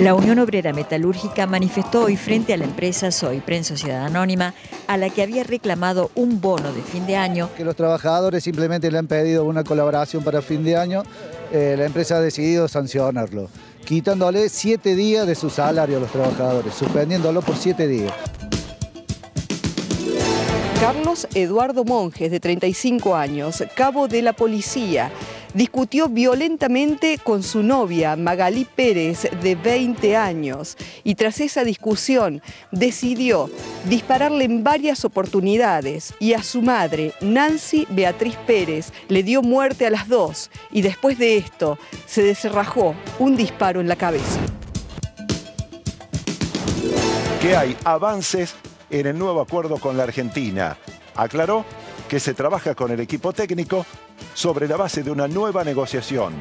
La Unión Obrera Metalúrgica manifestó hoy frente a la empresa Soipren Sociedad Anónima, a la que había reclamado un bono de fin de año. Que los trabajadores simplemente le han pedido una colaboración para fin de año, la empresa ha decidido sancionarlo, quitándole 7 días de su salario a los trabajadores, suspendiéndolo por 7 días. Carlos Eduardo Monjes, de 35 años, cabo de la policía, discutió violentamente con su novia, Magalí Pérez, de 20 años, y tras esa discusión decidió dispararle en varias oportunidades y a su madre, Nancy Beatriz Pérez, le dio muerte a las dos y después de esto se descerrajó un disparo en la cabeza. Que hay avances en el nuevo acuerdo con la Argentina. Aclaró que se trabaja con el equipo técnico sobre la base de una nueva negociación.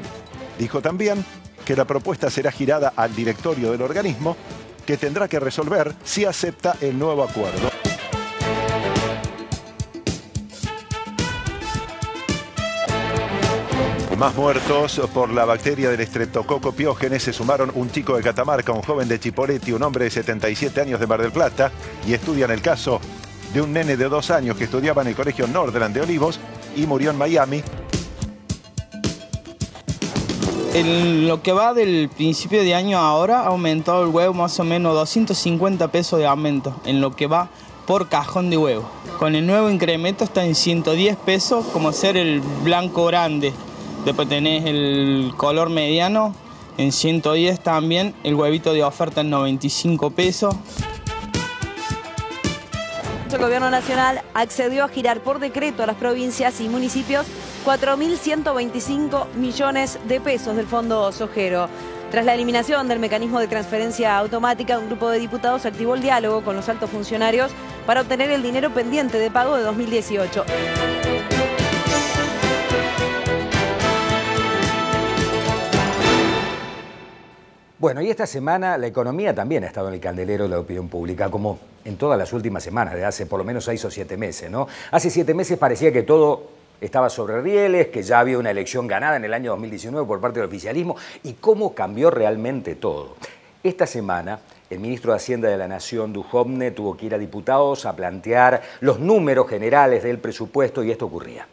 Dijo también que la propuesta será girada al directorio del organismo, que tendrá que resolver si acepta el nuevo acuerdo. Más muertos por la bacteria del Streptococo piógenes se sumaron un chico de Catamarca, un joven de Chipoleti, un hombre de 77 años de Mar del Plata, y estudian el caso de un nene de 2 años que estudiaba en el colegio Northland de Olivos y murió en Miami. En lo que va del principio de año ahora ha aumentado el huevo más o menos 250 pesos de aumento en lo que va por cajón de huevo. Con el nuevo incremento está en 110 pesos como ser el blanco grande. Después tenés el color mediano en 110 también, el huevito de oferta en 95 pesos. El Gobierno Nacional accedió a girar por decreto a las provincias y municipios 4.125 millones de pesos del Fondo Sojero. Tras la eliminación del mecanismo de transferencia automática, un grupo de diputados activó el diálogo con los altos funcionarios para obtener el dinero pendiente de pago de 2018. Bueno, y esta semana la economía también ha estado en el candelero de la opinión pública, como en todas las últimas semanas, de hace por lo menos 6 o 7 meses, ¿no? Hace 7 meses parecía que todo estaba sobre rieles, que ya había una elección ganada en el año 2019 por parte del oficialismo, y cómo cambió realmente todo. Esta semana, el ministro de Hacienda de la Nación, Duhovne, tuvo que ir a diputados a plantear los números generales del presupuesto, y esto ocurría.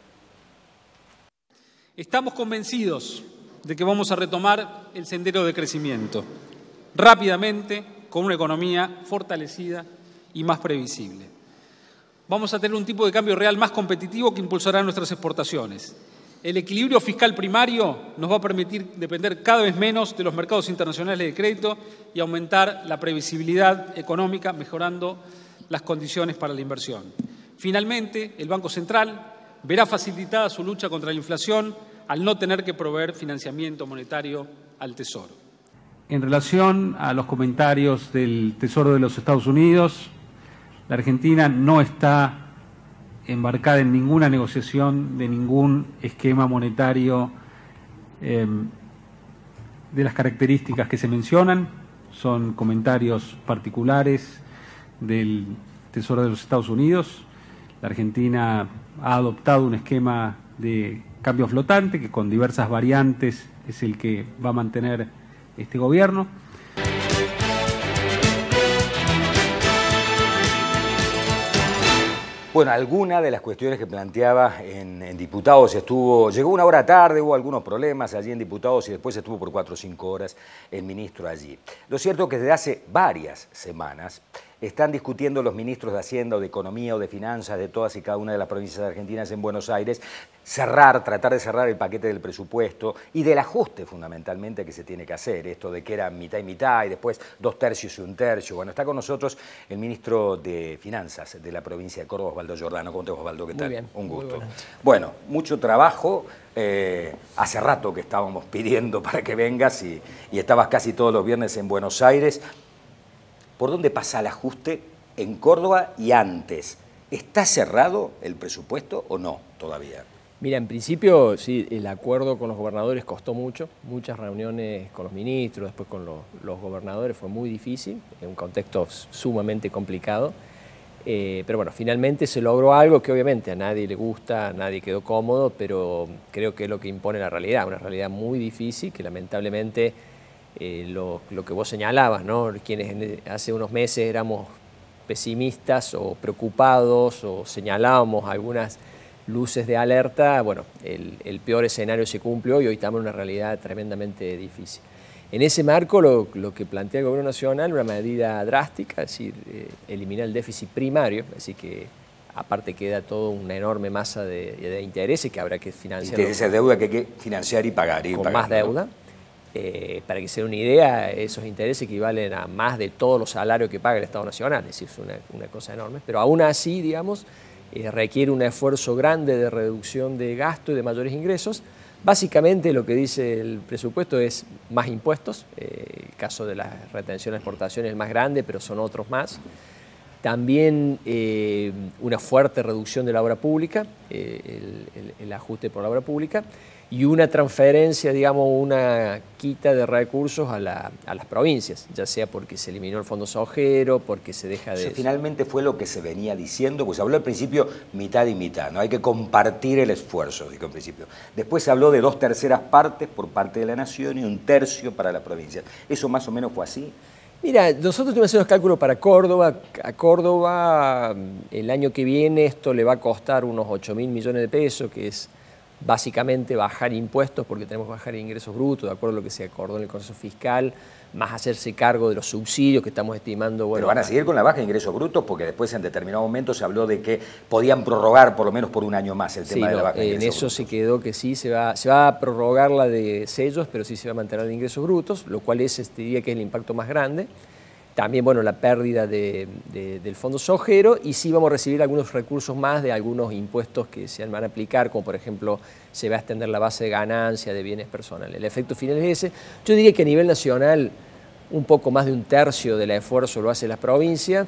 Estamos convencidos de que vamos a retomar el sendero de crecimiento rápidamente, con una economía fortalecida y más previsible. Vamos a tener un tipo de cambio real más competitivo que impulsará nuestras exportaciones. El equilibrio fiscal primario nos va a permitir depender cada vez menos de los mercados internacionales de crédito y aumentar la previsibilidad económica, mejorando las condiciones para la inversión. Finalmente, el Banco Central verá facilitada su lucha contra la inflación al no tener que proveer financiamiento monetario al Tesoro. En relación a los comentarios del Tesoro de los Estados Unidos, la Argentina no está embarcada en ninguna negociación de ningún esquema monetario de las características que se mencionan. Son comentarios particulares del Tesoro de los Estados Unidos. La Argentina ha adoptado un esquema de cambio flotante que con diversas variantes es el que va a mantener este gobierno. Bueno, alguna de las cuestiones que planteaba en diputados llegó una hora tarde, hubo algunos problemas allí en diputados y después estuvo por 4 o 5 horas el ministro allí. Lo cierto es que desde hace varias semanas están discutiendo los ministros de Hacienda o de Economía o de Finanzas de todas y cada una de las provincias argentinas en Buenos Aires, tratar de cerrar el paquete del presupuesto y del ajuste fundamentalmente que se tiene que hacer, esto de que era mitad y mitad y después 2 tercios y 1 tercio. Bueno, está con nosotros el ministro de Finanzas de la provincia de Córdoba, Osvaldo Giordano. ¿Cómo te va, Osvaldo? ¿Qué tal? Muy bien. Un gusto. Muy bueno, mucho trabajo. Hace rato que estábamos pidiendo para que vengas y estabas casi todos los viernes en Buenos Aires. ¿Por dónde pasa el ajuste en Córdoba y antes? ¿Está cerrado el presupuesto o no todavía? Mira, en principio sí, el acuerdo con los gobernadores costó mucho, muchas reuniones con los ministros, después con los gobernadores, fue muy difícil, en un contexto sumamente complicado. Pero bueno, finalmente se logró algo que obviamente a nadie le gusta, a nadie quedó cómodo, pero creo que es lo que impone la realidad, una realidad muy difícil que lamentablemente lo que vos señalabas, ¿no? Quienes hace unos meses éramos pesimistas o preocupados o señalábamos algunas luces de alerta, bueno, el peor escenario se cumplió y hoy estamos en una realidad tremendamente difícil. En ese marco, lo que plantea el Gobierno Nacional, una medida drástica, es decir, eliminar el déficit primario, así que aparte queda toda una enorme masa de intereses que habrá que financiar. Intereses de deuda que hay que financiar y pagar. Con más deuda. Para que se dé una idea, esos intereses equivalen a más de todos los salarios que paga el Estado Nacional, es decir, es una cosa enorme. Pero aún así, digamos, requiere un esfuerzo grande de reducción de gasto y de mayores ingresos. Básicamente lo que dice el presupuesto es más impuestos. El caso de la retención de exportación es el más grande, pero son otros más. También una fuerte reducción de la obra pública, el ajuste por la obra pública, y una transferencia, digamos, una quita de recursos a las provincias, ya sea porque se eliminó el fondo sojero, porque se deja de... Eso finalmente fue lo que se venía diciendo, pues se habló al principio mitad y mitad, ¿no? Hay que compartir el esfuerzo, dijo al principio. Después se habló de 2/3 partes por parte de la Nación y 1/3 para la provincia. ¿Eso más o menos fue así? Mira, nosotros tuvimos que hacer unos cálculos para Córdoba. A Córdoba el año que viene esto le va a costar unos 8.000 millones de pesos, que es básicamente bajar impuestos, porque tenemos que bajar ingresos brutos, de acuerdo a lo que se acordó en el Consejo Fiscal, más hacerse cargo de los subsidios que estamos estimando. Bueno, pero van a seguir con la baja de ingresos brutos, porque después en determinado momento se habló de que podían prorrogar por lo menos por un año más el tema de la baja de ingresos brutos. En eso se quedó que sí, se va a prorrogar la de sellos, pero sí se va a mantener de ingresos brutos, lo cual diría que es el impacto más grande. También, bueno, la pérdida del fondo sojero, y sí vamos a recibir algunos recursos más de algunos impuestos que se van a aplicar, como por ejemplo se va a extender la base de ganancia de bienes personales. El efecto final es ese. Yo diría que a nivel nacional un poco más de 1/3 del esfuerzo lo hacen las provincias,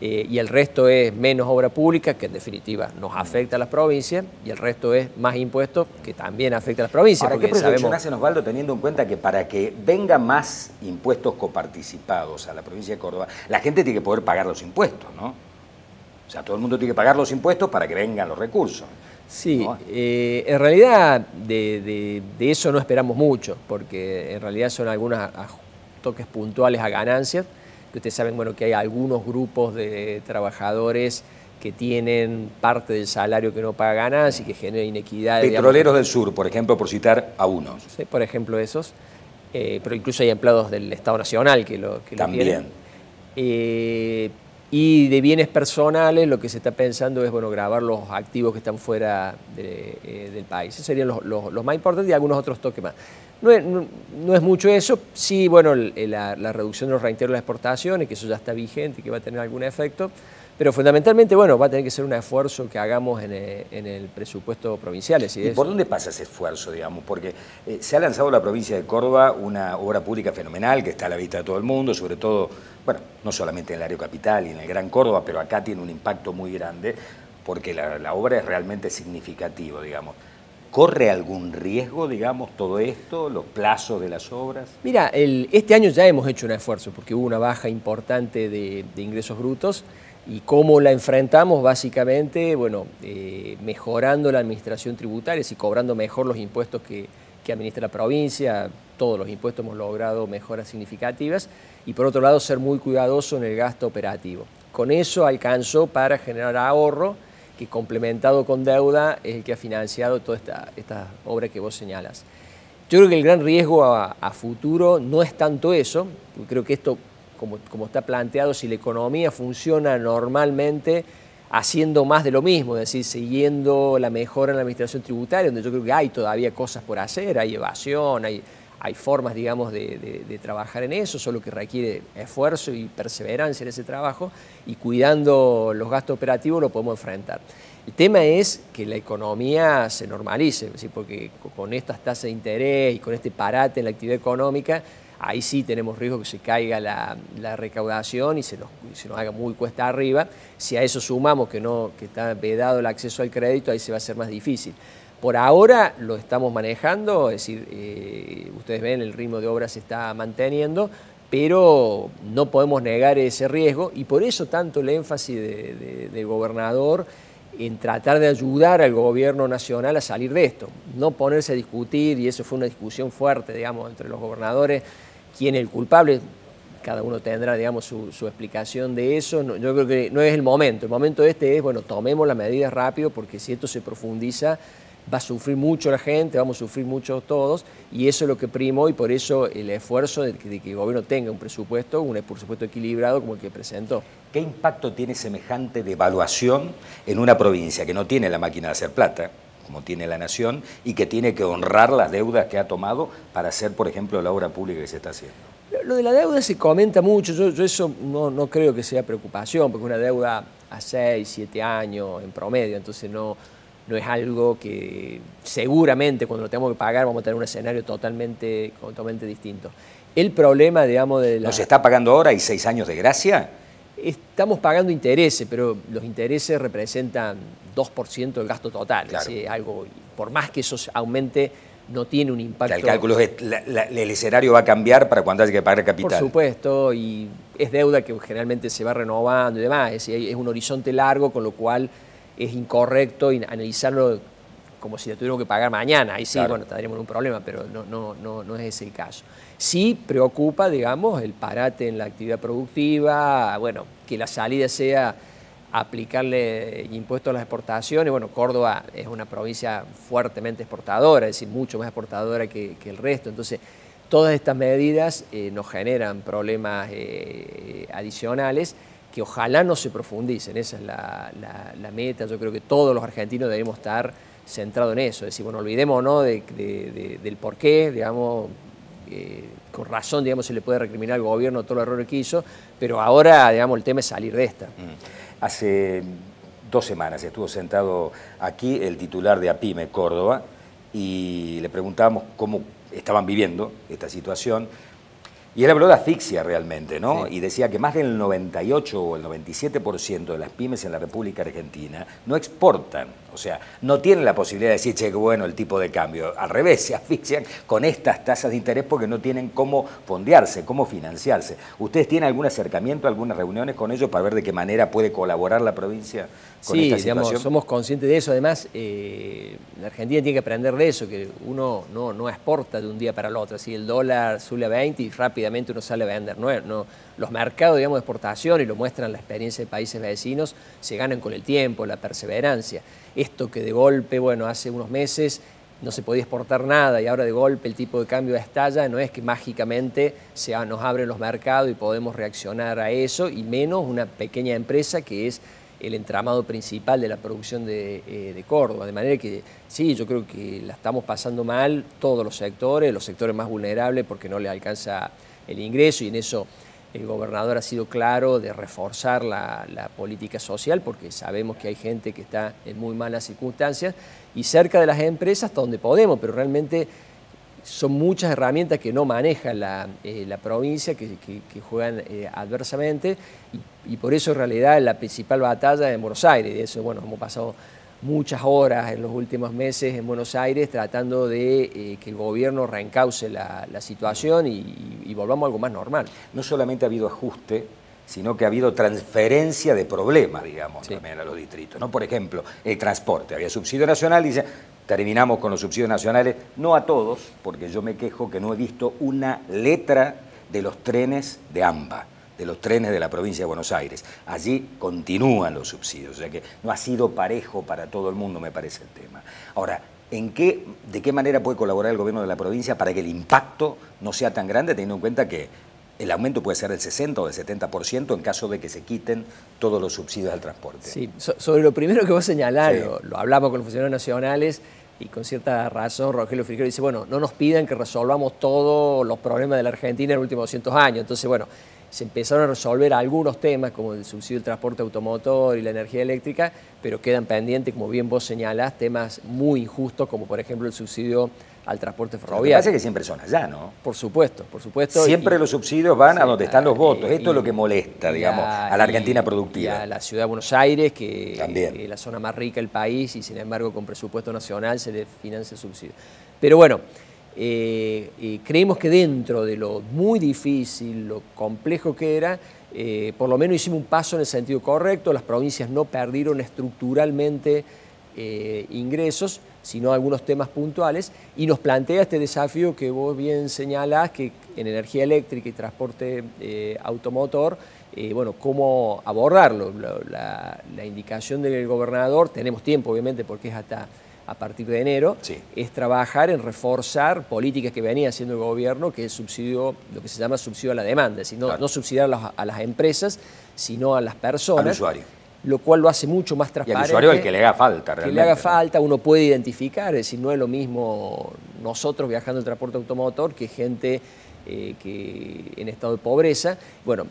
y el resto es menos obra pública, que en definitiva nos afecta a las provincias, y el resto es más impuestos, que también afecta a las provincias. ¿Para qué proyección hacen, Osvaldo, teniendo en cuenta que para que vengan más impuestos coparticipados a la provincia de Córdoba, la gente tiene que poder pagar los impuestos, ¿no? O sea, todo el mundo tiene que pagar los impuestos para que vengan los recursos. Sí, ¿no? En realidad de eso no esperamos mucho, porque en realidad son algunos toques puntuales a ganancias. Ustedes saben, bueno, que hay algunos grupos de trabajadores que tienen parte del salario que no paga ganancias y que genera inequidad. Petroleros del Sur, por ejemplo, por citar a unos. Sí, por ejemplo esos. Pero incluso hay empleados del Estado Nacional que lo también tienen. Y de bienes personales lo que se está pensando es, bueno, grabar los activos que están fuera del país. Esos serían los más importantes, y algunos otros toques más. No es mucho eso. Sí, bueno, la reducción de los reintegros de las exportaciones, que eso ya está vigente, que va a tener algún efecto, pero fundamentalmente, bueno, va a tener que ser un esfuerzo que hagamos en el presupuesto provincial. ¿Y por dónde pasa ese esfuerzo, digamos? Porque se ha lanzado la provincia de Córdoba una obra pública fenomenal que está a la vista de todo el mundo, sobre todo, bueno, no solamente en el área capital y en el Gran Córdoba, pero acá tiene un impacto muy grande porque la obra es realmente significativa, digamos. ¿Corre algún riesgo, digamos, todo esto, los plazos de las obras? Mira, este año ya hemos hecho un esfuerzo porque hubo una baja importante de ingresos brutos. ¿Y cómo la enfrentamos? Básicamente, bueno, mejorando la administración tributaria y cobrando mejor los impuestos que administra la provincia. Todos los impuestos hemos logrado mejoras significativas. Y por otro lado, ser muy cuidadoso en el gasto operativo. Con eso alcanzó para generar ahorro, que complementado con deuda es el que ha financiado toda esta obra que vos señalas. Yo creo que el gran riesgo a futuro no es tanto eso. Yo creo que esto, como está planteado, si la economía funciona normalmente haciendo más de lo mismo, es decir, siguiendo la mejora en la administración tributaria, donde yo creo que hay todavía cosas por hacer, hay evasión, hay formas, digamos, de trabajar en eso, solo que requiere esfuerzo y perseverancia en ese trabajo, y cuidando los gastos operativos lo podemos enfrentar. El tema es que la economía se normalice, es decir, porque con estas tasas de interés y con este parate en la actividad económica, ahí sí tenemos riesgo que se caiga la recaudación y se nos haga muy cuesta arriba. Si a eso sumamos que está vedado el acceso al crédito, ahí se va a hacer más difícil. Por ahora lo estamos manejando, es decir, ustedes ven, el ritmo de obra se está manteniendo, pero no podemos negar ese riesgo, y por eso tanto el énfasis del gobernador en tratar de ayudar al gobierno nacional a salir de esto, no ponerse a discutir, y eso fue una discusión fuerte, digamos, entre los gobernadores, quién es el culpable, cada uno tendrá, digamos, su explicación de eso. No, yo creo que no es el momento es, bueno, tomemos las medidas rápido, porque si esto se profundiza, va a sufrir mucho la gente, vamos a sufrir mucho todos, y eso es lo que primó, y por eso el esfuerzo de que el gobierno tenga un presupuesto equilibrado como el que presentó. ¿Qué impacto tiene semejante devaluación en una provincia que no tiene la máquina de hacer plata, como tiene la Nación, y que tiene que honrar las deudas que ha tomado para hacer, por ejemplo, la obra pública que se está haciendo? Lo de la deuda se comenta mucho, yo eso no creo que sea preocupación, porque una deuda a 6, 7 años en promedio, entonces no es algo que seguramente cuando lo tengamos que pagar vamos a tener un escenario totalmente distinto. El problema, digamos, de la... ¿No se está pagando ahora? ¿Hay 6 años de gracia? Estamos pagando intereses, pero los intereses representan 2% del gasto total. Claro. Es algo, por más que eso aumente, no tiene un impacto. El cálculo es que el escenario va a cambiar para cuando haya que pagar capital. Por supuesto, y es deuda que generalmente se va renovando y demás. Es un horizonte largo, con lo cual es incorrecto analizarlo como si lo tuviéramos que pagar mañana. Ahí sí, claro, bueno, tendríamos un problema, pero no es ese el caso. Sí preocupa, digamos, el parate en la actividad productiva, bueno, que la salida sea aplicarle impuestos a las exportaciones. Bueno, Córdoba es una provincia fuertemente exportadora, es decir, mucho más exportadora que el resto. Entonces, todas estas medidas nos generan problemas adicionales que ojalá no se profundicen. Esa es la meta. Yo creo que todos los argentinos debemos estar centrados en eso. Es decir, bueno, olvidémonos del porqué, digamos, con razón, digamos, se le puede recriminar al gobierno todo el error que hizo, pero ahora, digamos, el tema es salir de esta. Hace 2 semanas estuvo sentado aquí el titular de APYME Córdoba y le preguntábamos cómo estaban viviendo esta situación. Y él habló de asfixia realmente, ¿no? Sí. Y decía que más del 98 o el 97% de las pymes en la República Argentina no exportan. O sea, no tienen la posibilidad de decir, che, qué bueno el tipo de cambio. Al revés, se asfixian con estas tasas de interés porque no tienen cómo fondearse, cómo financiarse. ¿Ustedes tienen algún acercamiento, algunas reuniones con ellos para ver de qué manera puede colaborar la provincia con esta situación? Sí, digamos, somos conscientes de eso. Además, la Argentina tiene que aprender de eso, que uno no exporta de un día para el otro. Así el dólar sube a 20 y rápidamente uno sale a vender. Los mercados, digamos, de exportación, y lo muestran la experiencia de países vecinos, se ganan con el tiempo, la perseverancia. Esto que de golpe, bueno, hace unos meses no se podía exportar nada y ahora de golpe el tipo de cambio estalla, no es que mágicamente nos abren los mercados y podemos reaccionar a eso, y menos una pequeña empresa que es el entramado principal de la producción de Córdoba. De manera que sí, yo creo que la estamos pasando mal todos los sectores más vulnerables porque no les alcanza el ingreso, y en eso el gobernador ha sido claro de reforzar la política social, porque sabemos que hay gente que está en muy malas circunstancias, y cerca de las empresas hasta donde podemos, pero realmente son muchas herramientas que no maneja la provincia, que juegan adversamente, y por eso en realidad la principal batalla es en Buenos Aires. De eso, bueno, hemos pasado muchas horas en los últimos meses en Buenos Aires tratando de que el gobierno reencauce la situación y volvamos a algo más normal. No solamente ha habido ajuste, sino que ha habido transferencia de problemas, digamos, sí, también a los distritos, ¿no? Por ejemplo, el transporte. Había subsidio nacional, dice, terminamos con los subsidios nacionales, no a todos, porque yo me quejo que no he visto una letra de los trenes de AMBA, de los trenes de la provincia de Buenos Aires. Allí continúan los subsidios, o sea que no ha sido parejo para todo el mundo, me parece el tema. Ahora, ¿de qué manera puede colaborar el gobierno de la provincia para que el impacto no sea tan grande, teniendo en cuenta que el aumento puede ser del 60 o del 70% en caso de que se quiten todos los subsidios al transporte? Sí, sobre lo primero que vos señalás, sí, lo hablamos con los funcionarios nacionales, y con cierta razón Rogelio Frigerio dice, bueno, no nos pidan que resolvamos todos los problemas de la Argentina en los últimos 200 años. Entonces, bueno, se empezaron a resolver algunos temas como el subsidio del transporte automotor y la energía eléctrica, pero quedan pendientes, como bien vos señalás, temas muy injustos como por ejemplo el subsidio al transporte ferroviario. Lo que pasa es que siempre son allá, ¿no? Por supuesto, por supuesto. Siempre los subsidios van a donde están los votos. Esto es lo que molesta, digamos, a la Argentina productiva. Y a la ciudad de Buenos Aires, que es la zona más rica del país, y sin embargo con presupuesto nacional se le financia el subsidio. Pero bueno, creemos que dentro de lo muy difícil, lo complejo que era, por lo menos hicimos un paso en el sentido correcto. Las provincias no perdieron estructuralmente ingresos, sino algunos temas puntuales, y nos plantea este desafío que vos bien señalás, que en energía eléctrica y transporte automotor, bueno, cómo abordarlo. La indicación del gobernador, tenemos tiempo obviamente porque es hasta a partir de enero, sí, es trabajar en reforzar políticas que venía haciendo el gobierno, que es subsidio, lo que se llama subsidio a la demanda, es decir, no, claro, no subsidiar a las empresas, sino a las personas. Al usuario. Lo cual lo hace mucho más transparente. Y al usuario el que le haga falta, realmente. Que le haga falta, uno puede identificar, es decir, no es lo mismo nosotros viajando en transporte automotor que gente que en estado de pobreza. Bueno,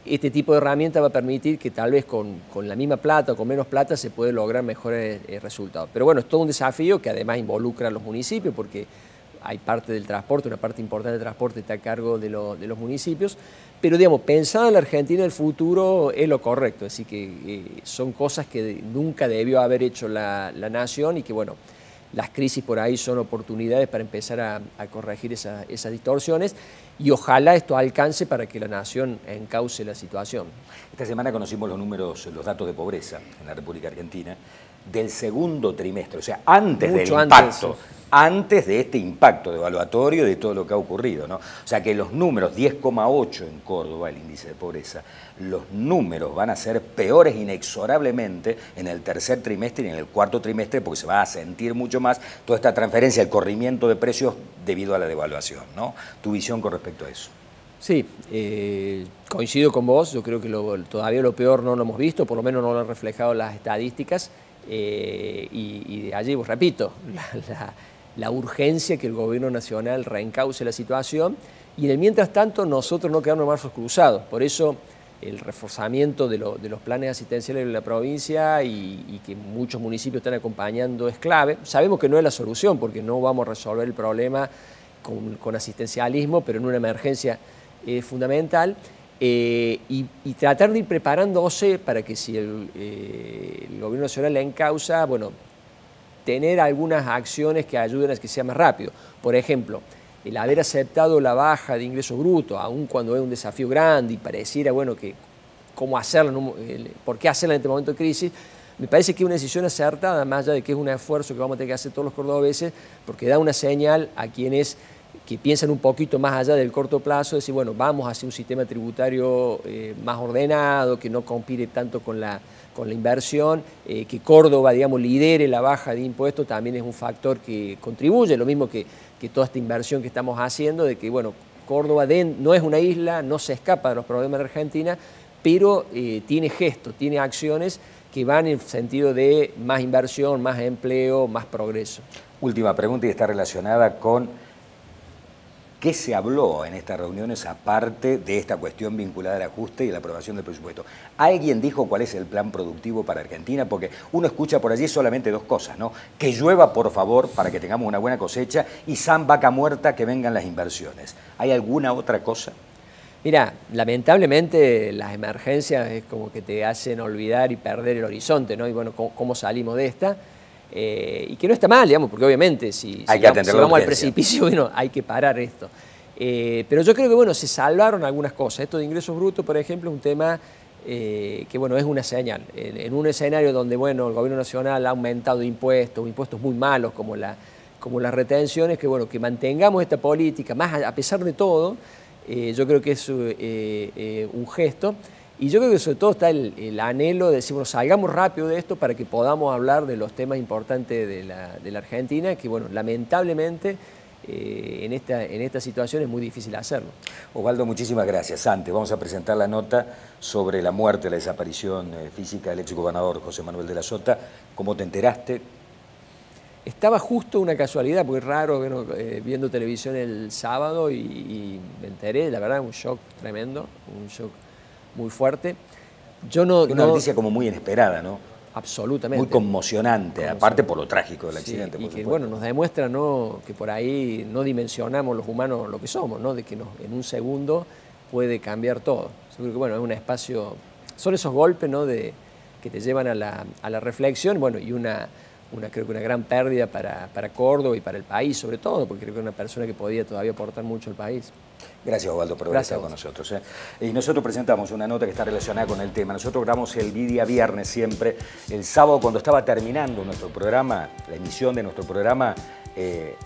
este tipo de herramienta va a permitir que tal vez con la misma plata o con menos plata se puede lograr mejores resultados. Pero bueno, es todo un desafío que además involucra a los municipios porque hay parte del transporte, una parte importante del transporte está a cargo de los municipios, pero digamos, pensando en la Argentina del futuro es lo correcto, así que son cosas que nunca debió haber hecho la nación y que bueno, las crisis por ahí son oportunidades para empezar a corregir esas distorsiones y ojalá esto alcance para que la nación encauce la situación. Esta semana conocimos los datos de pobreza en la República Argentina del segundo trimestre, o sea, antes del impacto. Antes de este impacto devaluatorio de todo lo que ha ocurrido, ¿no? O sea que los números, 10,8 en Córdoba, el índice de pobreza, los números van a ser peores inexorablemente en el tercer trimestre y en el cuarto trimestre porque se va a sentir mucho más toda esta transferencia, el corrimiento de precios debido a la devaluación, ¿no? Tu visión con respecto a eso. Sí, coincido con vos, yo creo que todavía lo peor no lo hemos visto, por lo menos no lo han reflejado las estadísticas, y de allí, vos repito, la urgencia que el gobierno nacional reencauce la situación y en el mientras tanto nosotros no quedarnos brazos cruzados. Por eso el reforzamiento de los planes asistenciales de la provincia y que muchos municipios están acompañando es clave. Sabemos que no es la solución porque no vamos a resolver el problema con asistencialismo, pero en una emergencia es fundamental. Y tratar de ir preparándose para que si el gobierno nacional la encausa, bueno, tener algunas acciones que ayuden a que sea más rápido. Por ejemplo, el haber aceptado la baja de ingresos brutos, aun cuando es un desafío grande y pareciera, bueno, que cómo hacerlo, por qué hacerla en este momento de crisis, me parece que es una decisión acertada, más allá de que es un esfuerzo que vamos a tener que hacer todos los cordobeses, porque da una señal a quienes que piensan un poquito más allá del corto plazo, decir, bueno, vamos a hacer un sistema tributario más ordenado, que no compite tanto con la inversión, que Córdoba, digamos, lidere la baja de impuestos, también es un factor que contribuye, lo mismo que toda esta inversión que estamos haciendo, de que, bueno, Córdoba no es una isla, no se escapa de los problemas de Argentina, pero tiene gestos, tiene acciones que van en sentido de más inversión, más empleo, más progreso. Última pregunta y está relacionada con ¿qué se habló en estas reuniones aparte de esta cuestión vinculada al ajuste y la aprobación del presupuesto? ¿Alguien dijo cuál es el plan productivo para Argentina? Porque uno escucha por allí solamente dos cosas, ¿no? Que llueva, por favor, para que tengamos una buena cosecha y san vaca muerta, que vengan las inversiones. ¿Hay alguna otra cosa? Mira, lamentablemente las emergencias es como que te hacen olvidar y perder el horizonte, ¿no? Y bueno, ¿cómo salimos de esta? Y que no está mal, digamos, porque obviamente si vamos al precipicio, bueno, hay que parar esto. Pero yo creo que, bueno, se salvaron algunas cosas. Esto de ingresos brutos, por ejemplo, es un tema que, bueno, es una señal. En un escenario donde, bueno, el gobierno nacional ha aumentado impuestos muy malos como las retenciones, que, bueno, que mantengamos esta política, más a pesar de todo, yo creo que es un gesto. Y yo creo que sobre todo está el anhelo de decir, bueno, salgamos rápido de esto para que podamos hablar de los temas importantes de la Argentina, que bueno, lamentablemente en esta situación es muy difícil hacerlo. Osvaldo, muchísimas gracias. Antes vamos a presentar la nota sobre la muerte, la desaparición física del exgobernador José Manuel de la Sota. ¿Cómo te enteraste? Estaba justo una casualidad, porque es raro, bueno, viendo televisión el sábado y me enteré, la verdad, un shock tremendo, un shock muy fuerte. Una noticia como muy inesperada, ¿no? Absolutamente. Muy conmocionante, aparte por lo trágico del accidente. Sí, y que, bueno, nos demuestra, ¿no?, que por ahí no dimensionamos los humanos lo que somos, ¿no? De que en un segundo puede cambiar todo. Yo creo que, bueno, es un espacio, son esos golpes, ¿no?, que te llevan a la reflexión, bueno, y una creo que una gran pérdida para Córdoba y para el país sobre todo, porque creo que era una persona que podía todavía aportar mucho al país. Gracias, Osvaldo, por haber estado con nosotros. Y nosotros presentamos una nota que está relacionada con el tema. Nosotros grabamos el día viernes siempre. El sábado, cuando estaba terminando nuestro programa, la emisión de nuestro programa,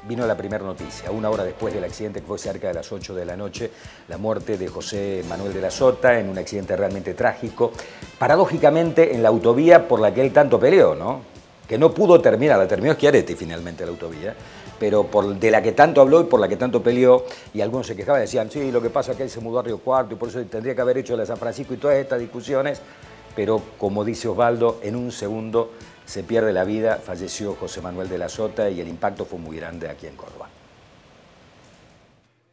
vino la primera noticia. Una hora después del accidente, que fue cerca de las 8 de la noche, la muerte de José Manuel de la Sota en un accidente realmente trágico. Paradójicamente, en la autovía por la que él tanto peleó, ¿no? Que no pudo terminar, la terminó Schiaretti finalmente la autovía, pero de la que tanto habló y por la que tanto peleó, y algunos se quejaban y decían, sí, lo que pasa es que él se mudó a Río Cuarto y por eso tendría que haber hecho la de San Francisco y todas estas discusiones, pero como dice Osvaldo, en un segundo se pierde la vida, falleció José Manuel de la Sota y el impacto fue muy grande aquí en Córdoba.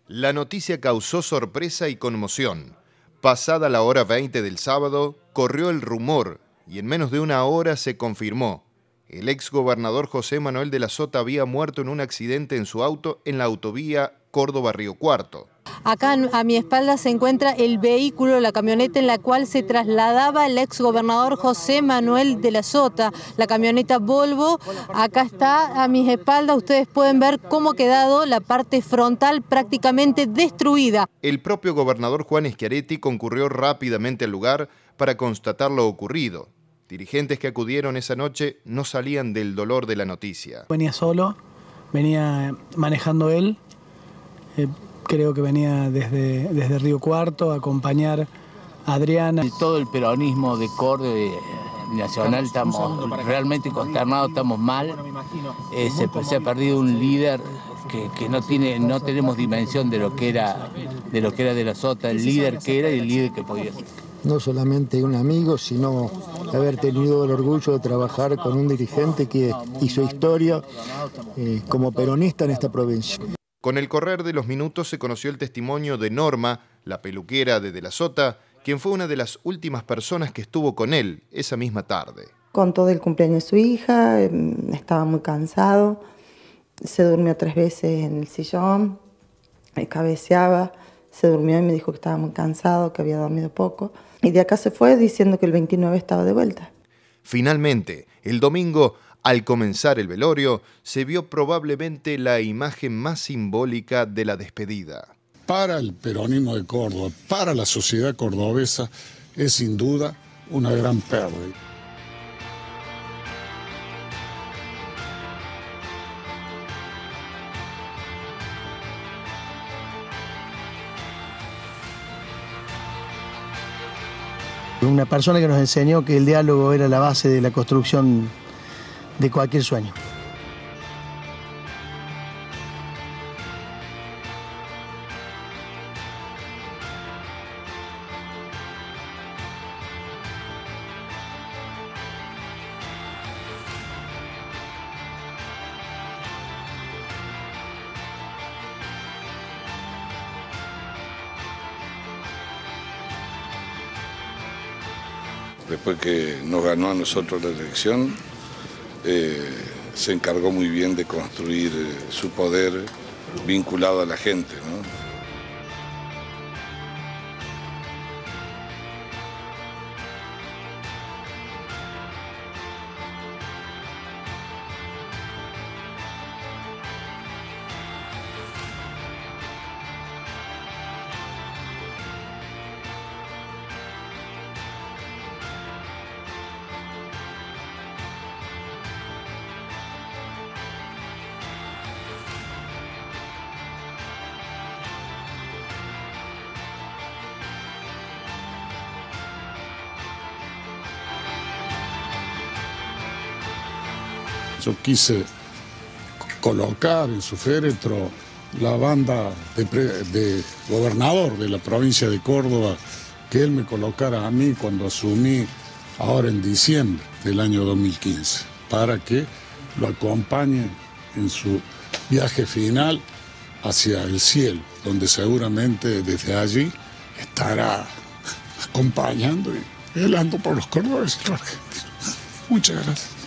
La noticia causó sorpresa y conmoción. Pasada la hora 20 del sábado, corrió el rumor y en menos de una hora se confirmó. El exgobernador José Manuel de la Sota había muerto en un accidente en su auto en la autovía Córdoba-Río Cuarto. Acá a mi espalda se encuentra el vehículo, la camioneta en la cual se trasladaba el exgobernador José Manuel de la Sota, la camioneta Volvo. Acá está a mis espaldas, ustedes pueden ver cómo ha quedado la parte frontal prácticamente destruida. El propio gobernador Juan Schiaretti concurrió rápidamente al lugar para constatar lo ocurrido. Dirigentes que acudieron esa noche no salían del dolor de la noticia. Venía solo, venía manejando él, creo que venía desde Río Cuarto a acompañar a Adriana. Todo el peronismo de Córdoba nacional estamos realmente consternados, estamos mal. Se ha perdido un líder que no tenemos dimensión de lo que era de la Sota, el líder que era y el líder que podía ser. No solamente un amigo, sino haber tenido el orgullo de trabajar con un dirigente que hizo historia como peronista en esta provincia. Con el correr de los minutos se conoció el testimonio de Norma, la peluquera de la Sota, quien fue una de las últimas personas que estuvo con él esa misma tarde. Contó del cumpleaños de su hija, estaba muy cansado, se durmió 3 veces en el sillón, cabeceaba, se durmió y me dijo que estaba muy cansado, que había dormido poco. Y de acá se fue diciendo que el 29 estaba de vuelta. Finalmente, el domingo, al comenzar el velorio, se vio probablemente la imagen más simbólica de la despedida. Para el peronismo de Córdoba, para la sociedad cordobesa, es sin duda una gran pérdida. Una persona que nos enseñó que el diálogo era la base de la construcción de cualquier sueño. Después que nos ganó a nosotros la elección, se encargó muy bien de construir su poder vinculado a la gente, ¿no? Yo quise colocar en su féretro la banda de gobernador de la provincia de Córdoba, que él me colocara a mí cuando asumí ahora en diciembre del año 2015, para que lo acompañe en su viaje final hacia el cielo, donde seguramente desde allí estará acompañando y velando por los cordobeses. Muchas gracias.